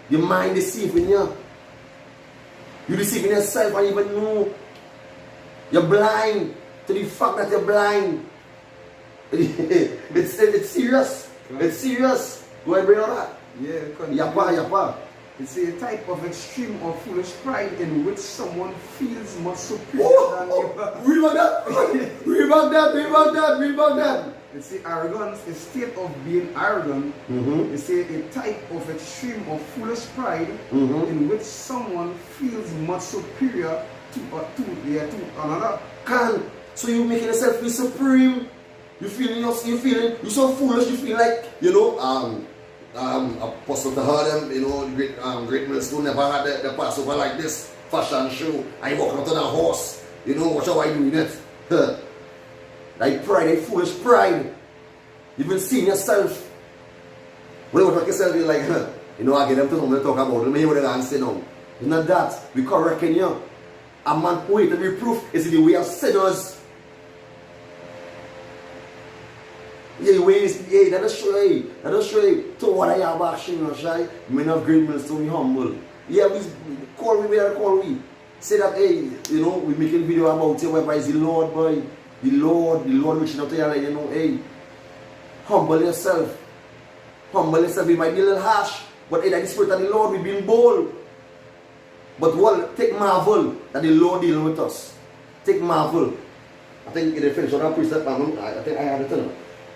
The mind deceiving you. You deceiving yourself and even know. You're blind to the fact that you're blind. It's serious. It's serious. Do I bring on that? Yeah, Yapa. It's a type of extreme or foolish pride in which someone feels much superior than you. Read about that. It's the arrogance, a state of being arrogant. It's a type of extreme or foolish pride in which someone feels much superior to another. So you making yourself feel supreme. You feeling so foolish. You feel like, you know, Apostle Tahadem, you know, great millstone never had the Passover like this fashion show. I walk out on a horse. You know, watch how I doing it. Like pride, like foolish pride. You've been seeing yourself. When you talk yourself, you're like, you know, I get them to talk about it. Let me hear what they're saying now. It's not that. We correcting you. A man who hated reproof is in the way of sinners. That is true. To what I have actually shy, men of great millstone humble. Yeah, we call me. Say that, hey, you know, we making video about it, whereby is the Lord, boy. The Lord reaching out to you, like, you know, hey, humble yourself. It might be a little harsh, but hey, that the Spirit of the Lord, we've been bold. But what, take marvel that the Lord dealing with us. Take marvel. I think they finish on that precept. I think I had it tell.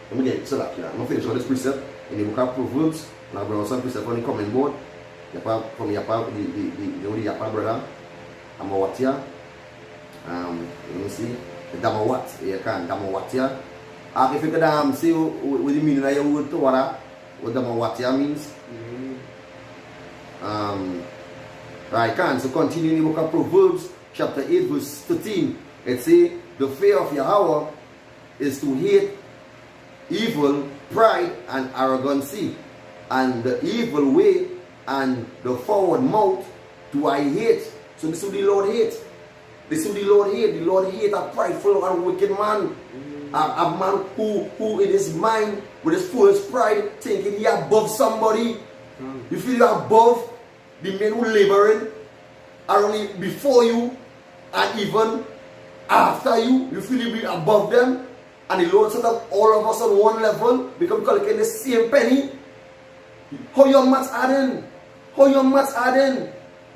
Let me get it. So that, I'm going to finish on this precept in the book of Proverbs. And I'll bring some precept on the comment board. From Yapa, the Yapa brother. I'm a Watia. Let me see. Damawat, you can Damawatia. If you could see what you mean, I would to what Damawatia means. Right, can so continue in the book of Proverbs, chapter 8, verse 13. It says, the fear of Yahweh is to hate evil, pride, and arrogancy, and the evil way and the forward mouth do I hate. So this is what the Lord hate. This is what the Lord hate. The Lord hate a prideful and wicked man. A man who in his mind, with his foolish pride, thinking he above somebody. You feel you're above the men who laboring are only before you and even after you. You feel you be above them. And the Lord set up all of us on one level, become collecting the same penny. How your maths adding? How your maths adding?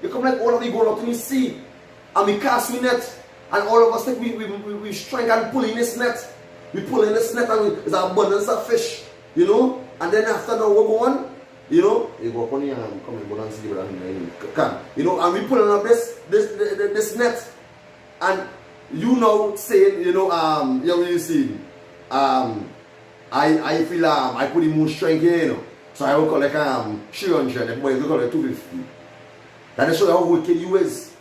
You come like all of you go out to the sea, and we cast we net, and all of us think we strike and pull in this net. We pull in this net, and there's an abundance of fish, you know. And then after that, we go on, you know. You go on here and come and go and see what I'm you know. And we pulling up this net, and you know, saying, you know, you see, I feel I put in more strength here, you know. So I will call like 300, everybody will call it 250. That is show how wicked you is.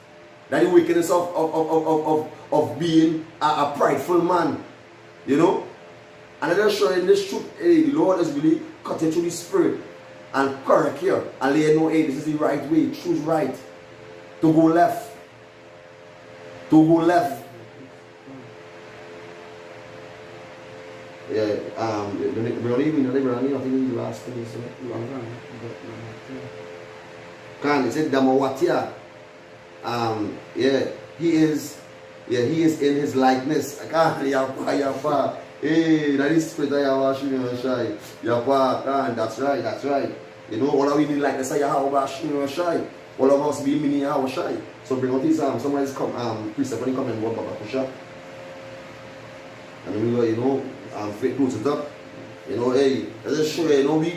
That is wickedness of being a prideful man. You know? And that is showing this truth, hey, the Lord is really cutting through the spirit and correct here and let you know, hey, this is the right way, choose right. To go left. To go left. Yeah, Can it said Damawatia? Yeah, he is in his likeness. Hey, that is spirit that's right. You know, all of we need likeness of Yahweh. All of us be mini Yahweh. So bring out this somebody's come Christopher come and walk back. And we you know, fake clothes it up. You know, hey, let's show you, you know, we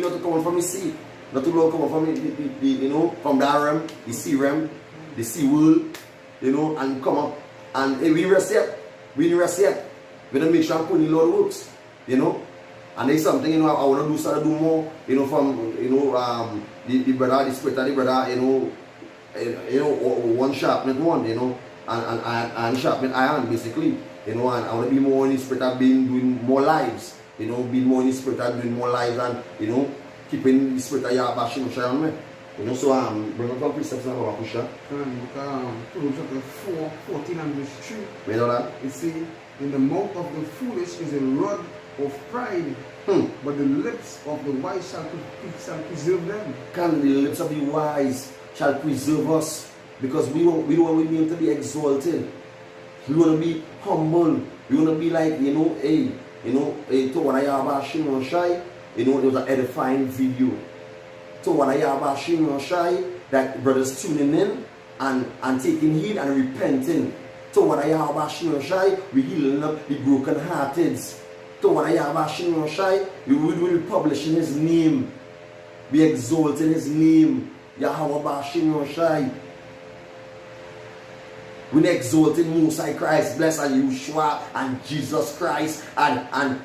not to come from the sea. Not to come from the you know, from the realm, the sea realm, the sea world, you know, and come up. And hey, we rest yet. We don't make sure I'm putting a lot of works, you know. And there's something, you know, I want to start to do more, you know, from, you know, the brother, the spirit of the brother, you know, one sharpened one, you know, and sharpened iron, basically. You know, and I want to be more in the spirit of being doing more lives. You know, being more in the spirit of doing more lives and, you know, keeping the spirit of Yahweh Shimon. You know, so bring up some precepts now, Kusha. Proverbs chapter 4, 14 and verse 3. You know that? It says, in the mouth of the foolish is a rod of pride, but the lips of the wise shall preserve them. Can the lips of the wise shall preserve us? Because we don't want to be exalted. We want to be humble. We want to be like, you know, hey, to what I have about Shimon Shai, you know, there was an edifying video. To what I have about Shimon Shai, that brothers tuning in and taking heed and repenting. To what I have about Shimon Shai, we healing up the broken hearted. To what I have about Shimon Shai, we will be publishing his name. Be exalting his name. Yahweh Shimon Shai. We exalting Musa Christ, bless and Yeshua and Jesus Christ and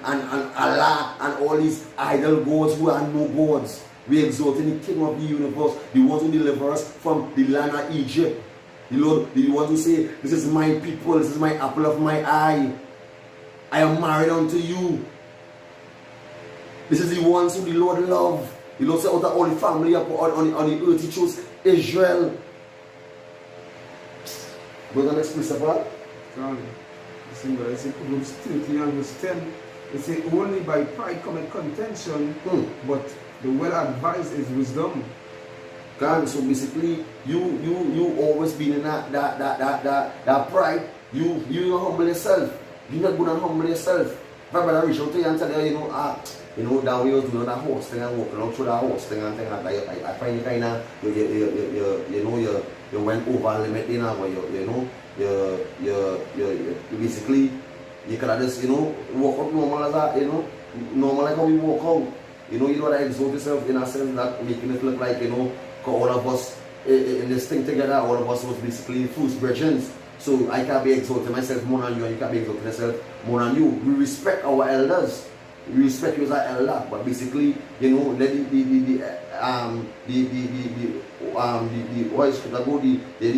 Allah and all these idol gods who are no gods. We exalting the King of the universe, the one who deliver us from the land of Egypt. The Lord, the one who say, this is my people, this is my apple of my eye. I am married unto you. This is the ones who the Lord love. The Lord said, out of all the family on the earth, he chose Israel. But the next place of what? It's in Proverbs 30 and verse 10. It says, only by pride cometh contention, but the well advised is wisdom. God, so basically, you always been in that pride. You don't humble yourself. You're not going to humble yourself. Brother, reach out to you and tell you, you know, that we was doing that horse thing and walking out through that horse thing and thing like that. I find you kind of, you went over limit, you know, where you basically, you could have just, you know, walk up normal as that, you know, normal like how we walk out. You know, you don't want to exalt yourself in a sense that making it look like, you know, all of us in this thing together, all of us was basically foolish virgins. So I can't be exalting myself more than you, and you can't be exalting yourself more than you. We respect our elders. We respect you as an elder, but basically, you know, let the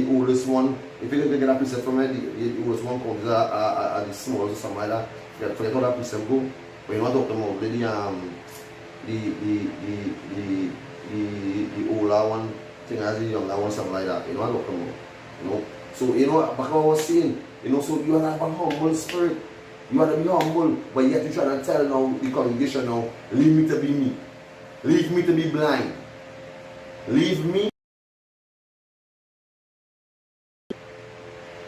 oldest one. If you get a precept from it, the oldest one comes at the smallest or something like that. Forget how that precept go. But you want to talk about the older one thing as the younger one, something like that. You know what I'm talking about? You know. So you know, back what I was saying, you know, so you have a humble spirit. You want to be humble, but yet you try to tell now the congregation now, leave me to be me. Leave me to be blind. Leave me.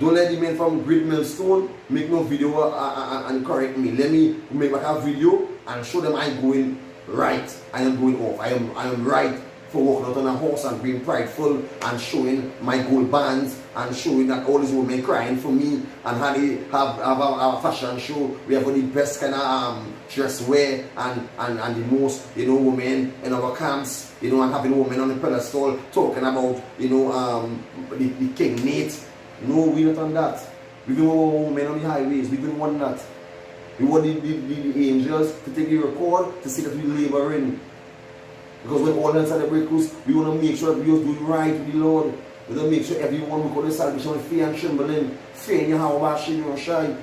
Don't let the men from Great Millstone make no video and correct me. Let me make back a video and show them I'm going right. I am going off. I am right for walking out on a horse and being prideful and showing my gold bands and showing that all these women crying for me and how they have a fashion show. We have the best kind of dress wear and the most, you know, women in our camps, you know, and having women on the pedestal talking about, you know, the King Nate. No, we're not on that. We don't want women on the highways. We don't want that. We want the angels to take the record to see that we labor in. Because when all else celebrate cruise, we want to make sure that we are doing right with the Lord. We want to make sure everyone will go to salvation with fear and trembling. Fear in your heart, shame your shy.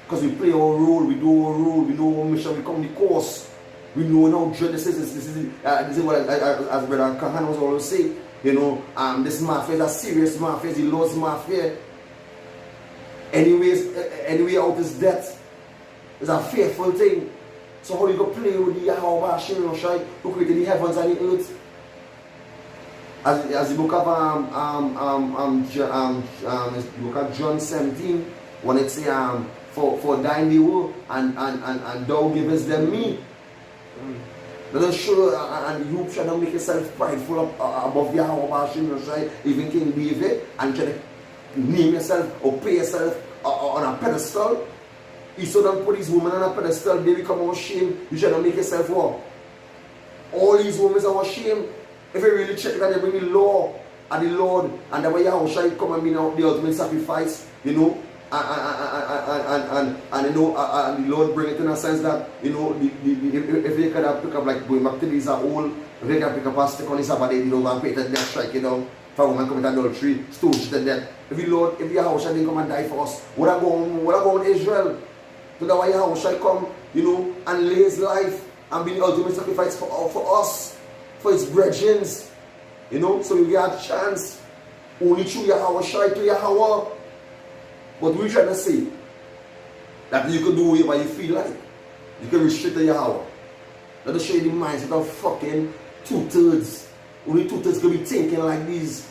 Because we play our role, we do our role, we know our mission, we come the course. We know how dread this is. This is what, as Brother Kahan was always saying, you know, this mafia is a serious mafia, it's the Lord's mafia. Anyway, out is death. It's a fearful thing. So how you go play with the Yahweh, Shimon, Shai, who created the heavens and the earth? As the book of John 17, when it say for thine they were and thou givest them me. Let us show and you try to make yourself prideful above Yahweh, Shimon, Shai, even King David, and try to name yourself or pay yourself on a pedestal. You saw them put these women on a pedestal, they become ashamed. You try to make yourself what? All these women are ashamed. If you really check that, they bring the law and the Lord, and the way Yahweh come and be now the ultimate sacrifice, you know, and you know, and the Lord bring it in a sense that, you know, if they could have pick up, like going back to these are all, if they can pick up a stick on his Sabbath, you know, and pay to death, strike it down. If a woman commit adultery, stone to death. If the Lord, if Yahweh didn't come and die for us, would I go on Israel? So that why Yahweh shall come, you know, and lay his life and be the ultimate sacrifice for us, for his brethren, you know, so you get a chance. Only through Yahweh shall to Yahweh. But we trying to say that you can do whatever you feel like. You can restrict to Yahweh. Let us show you the mindset of fucking 2/3. Only 2/3 can be thinking like this,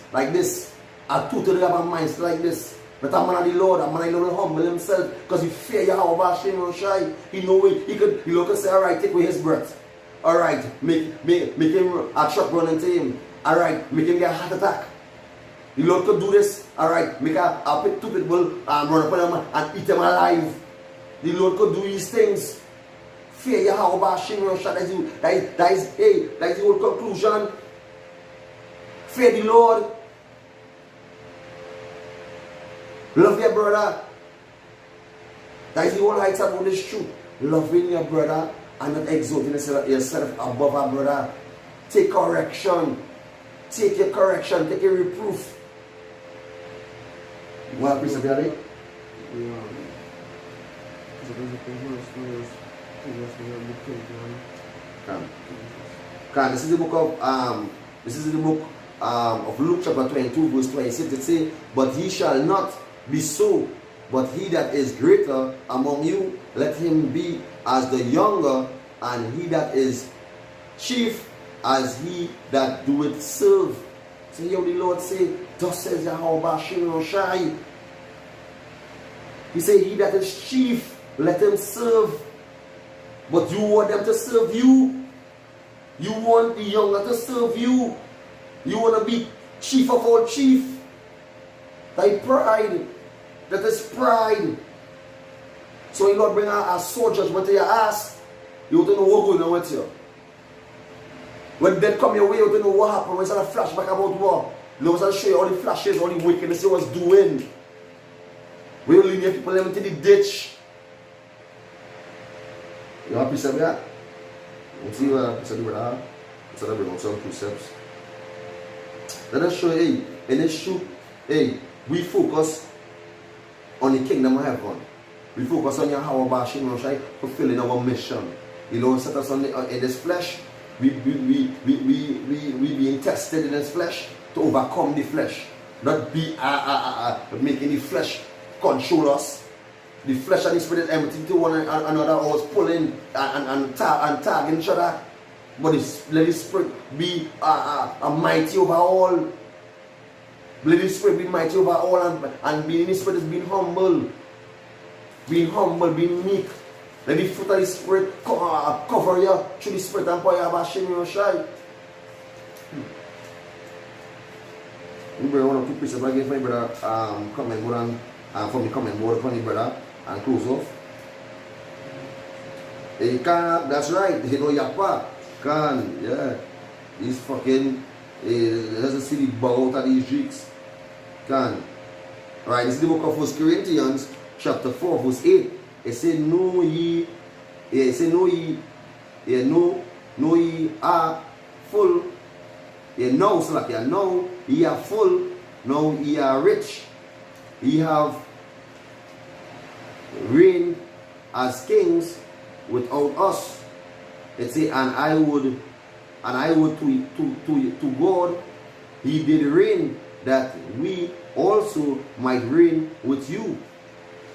and 2/3 have a mindset like this. But a man of the Lord, a man of the Lord will humble himself because he fear Yahweh, shame and shy. He know it. He could say, alright, take away his breath. Alright, make him a truck run into him. Alright, make him get a heart attack. The Lord could do this. Alright, make a pit 2 people run up on him and eat him alive. The Lord could do these things. Fear Yahweh, shame and shy. That is the whole conclusion. Fear the Lord. Love your brother. That is the whole height about this truth. Loving your brother and not exalting yourself above our brother. Take correction. Take your correction. Take your reproof. What happened to that? This is the book of Luke chapter 22 verse 26. It says, but he shall not be so, but he that is greater among you, let him be as the younger, and he that is chief as he that doeth serve. So here the Lord say, thus says Yahweh Shimon Shai. He say, he that is chief, let him serve. But you want them to serve you. You want the younger to serve you. You want to be chief of all chief. Thy pride. That is pride. So you Lord bring a sword judgment to your ass. You don't know what's going on with you. When death come your way, you don't know what happened. When it's a flashback about what? You know, show you all the flashes, all the wickedness you was doing. We will lead people into the ditch. You have precept that? Let's see what precept we have. Instead of bring out some precepts. Let us show, hey, in this shoot, hey, we focus on the kingdom of heaven. We focus on Yahweh Bashim Roshai, fulfilling our mission. You know, set us on in this flesh. We being tested in this flesh to overcome the flesh. Not be making the flesh control us. The flesh and the spirit everything to one another, always pulling and tagging each other. But let the spirit be mighty over all. Let the spirit be mighty over all, and being in the spirit is being humble. Being humble, being meek. Let the fruit of the spirit cover you through the spirit and power of Hashem Yoshai. I want to put precepts again for my brother. Comment more and from the comment more for my brother and close off. He can, that's right. You know Yapa can, yeah. He's fucking. Doesn't see the bow out of these jigs. Can. Alright, this is the book of 1 Corinthians, chapter 4, verse 8. It says, know ye are full. Know ye are full, know ye are rich. Ye have reigned as kings without us. It says, and I would to God he did reign, that we also might reign with you.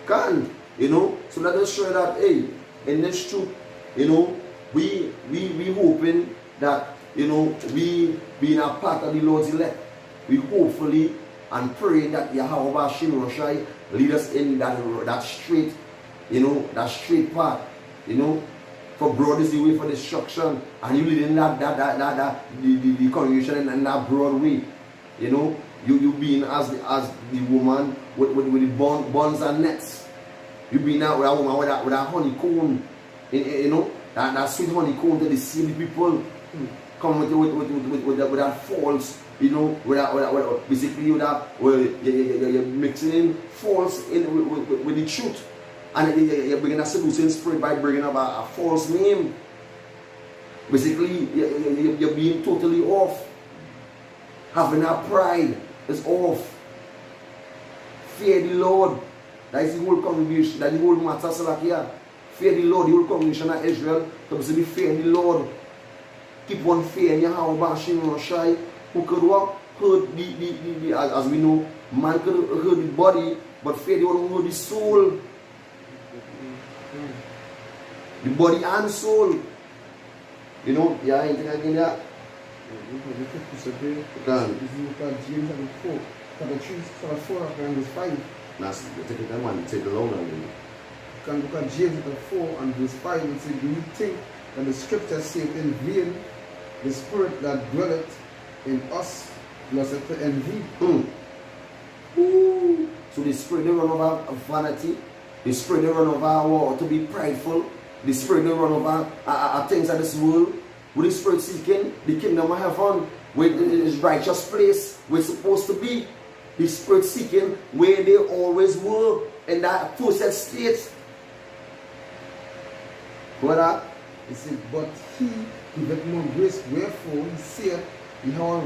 Can, you know, so let us show that, hey, in this truth, you know, we hoping that, you know, we being a part of the Lord's elect. We hopefully and pray that Yahweh Hashem Roshai lead us in that straight, you know, that straight path, you know. For broad is the way for destruction, and you lead in the congregation in that broad way, you know. You being as the woman with the bonds and nets. You being out with a woman with that honeycomb, you know, that sweet honeycomb to deceive the people. Come with that false, you know, basically with that, where you're mixing in false in with the truth. And you're bringing a seducing spirit by bringing up a false name. Basically, you're being totally off. Having a pride is off. Fear the Lord. That is the whole congregation, that is the whole matter. Salakia. Fear the Lord, the whole congregation of Israel. So basically, fear the Lord. Keep on fearing Yahweh Bashim Roshai. Who could walk, hurt the as we know, man could hurt the body, but fear the one who hurt the soul. The body and soul. You know, yeah, anything again there? James chapter 4, chapter 3, chapter 4, and verse 5. That's take that one, take the long one. You can look at James chapter 4 and verse 5 and say, do you think that the scripture saith in vain, the spirit that dwelleth in us lusteth to envy? So the spirit they run over vanity, the spirit they run over to be prideful, the spirit they run over things of this world. With the spirit seeking the kingdom of heaven, where his righteous place we're supposed to be. The spirit seeking where they always were in that process state. What? He said, but he giveth more grace, wherefore he saith, he hath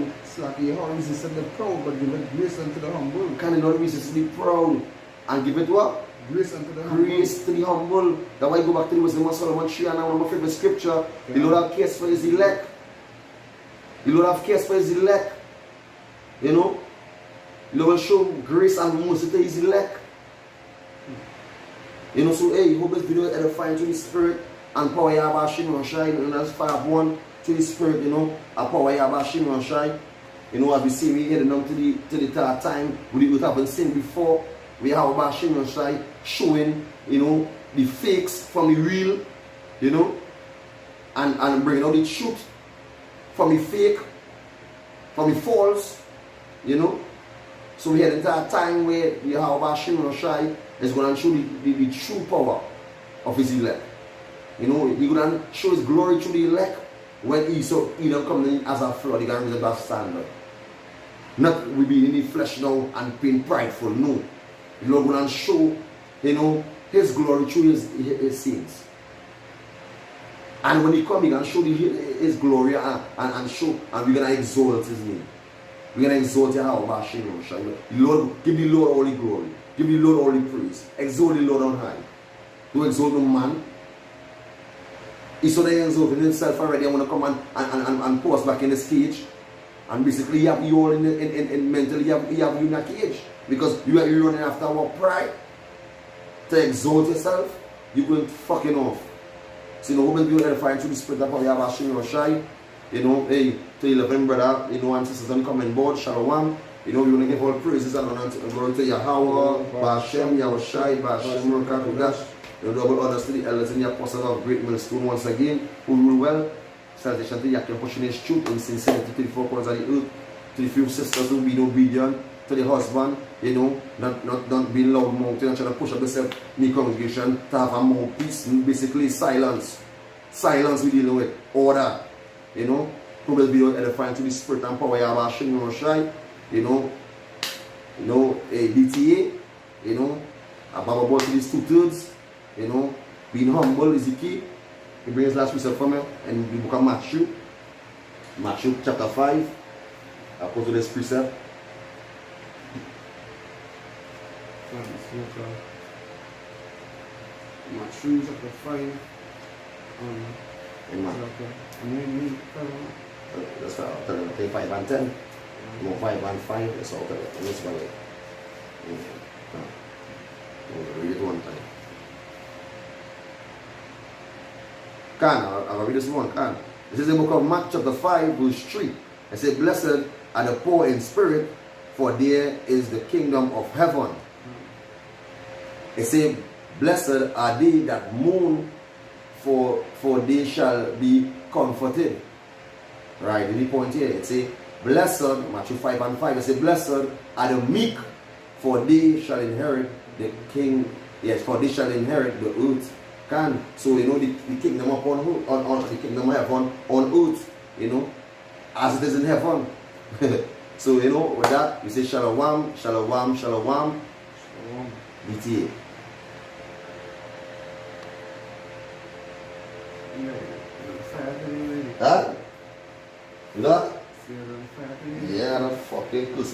resisted the proud, but giveth grace unto the humble. Can you not resist the proud and give it what? Grace unto the humble. Grace to the humble. That's why I go back to the wisdom of Solomon 3 and one of my favorite scripture. Yeah. The Lord have cares for his elect. The Lord have cares for his elect. You know? The Lord will show grace and mercy to his elect. You know, so hey, hope this video is edifying to the spirit and power Yabashim and shine, and as fire born to the spirit, you know, and power Yabashim and shine. You know, as we see we heading on to the third time, we haven't seen before. We have Bashim and shine showing, you know, the fakes from the real, you know, and bringing out the truth from the fake, from the false, you know. So we had a time where the Yahweh Shimon Shai is going to show the true power of his elect. You know, he's going to show his glory to the elect when he don't come in as a flood, he's going to raise a standard. Not we being in the flesh now and being prideful, no. The Lord going to show, you know, His glory through His saints. And when He come, He going to show His glory and show, and we're going to exalt His name. We're going to exalt Yahweh. Lord, give the Lord all the glory. Give the Lord all the praise. Exalt the Lord on high. Don't exalt no man. He's so they exalt himself already. I want to come and pause back in this cage. And basically, you have you all in mentally, you have you in a cage. Because you are running after our pride. To exalt yourself, you're going fucking off. So, you know, when people are edifying through the Spirit of Yahweh, you know, hey, to 11 brother, you know, and sisters on the comment board, Shalom. You know, we want to give all praises and honor to glory to Yahweh, Ba'ashem, Yahushai, Ba'ashem, Rukakudash. You know, double orders to the elders and the apostles of Great Millstone once again, who rule well. Salutation to Yakim pushing his truth and sincerity to the four corners of the earth, to the few sisters who be obedient, to the husband, you know, not being loud mouthed and trying to push up yourself in the congregation, to have a mouthpiece, basically silence. Silence we dealing with, order, you know, who will be edifying to the Spirit and power of our Shem Roshai, you know, a DTA, you know, about these 2/3, you know, being humble is the key. He brings last precept from me in the book of Matthew chapter 5. I'll go to this precept. Matthew chapter 5. That's what I'll tell you. Take 5 and 10. More 5 and 5. That's all. That's about it. We'll read it one time. I'll read this one. This is the book of Mark chapter 5 verse 3. It says, blessed are the poor in spirit, for there is the kingdom of heaven. It says, blessed are they that mourn, for they shall be comforted. Right, the point here, it says, blessed, Matthew 5 and 5, it says, blessed are the meek, for they shall inherit the king, yes, for they shall inherit the earth. So, you know, the kingdom upon the kingdom of heaven on earth, you know, as it is in heaven. So, you know, with that, we say shalom, shalom, shalom, BTA. Huh? You know? Yeah, fucking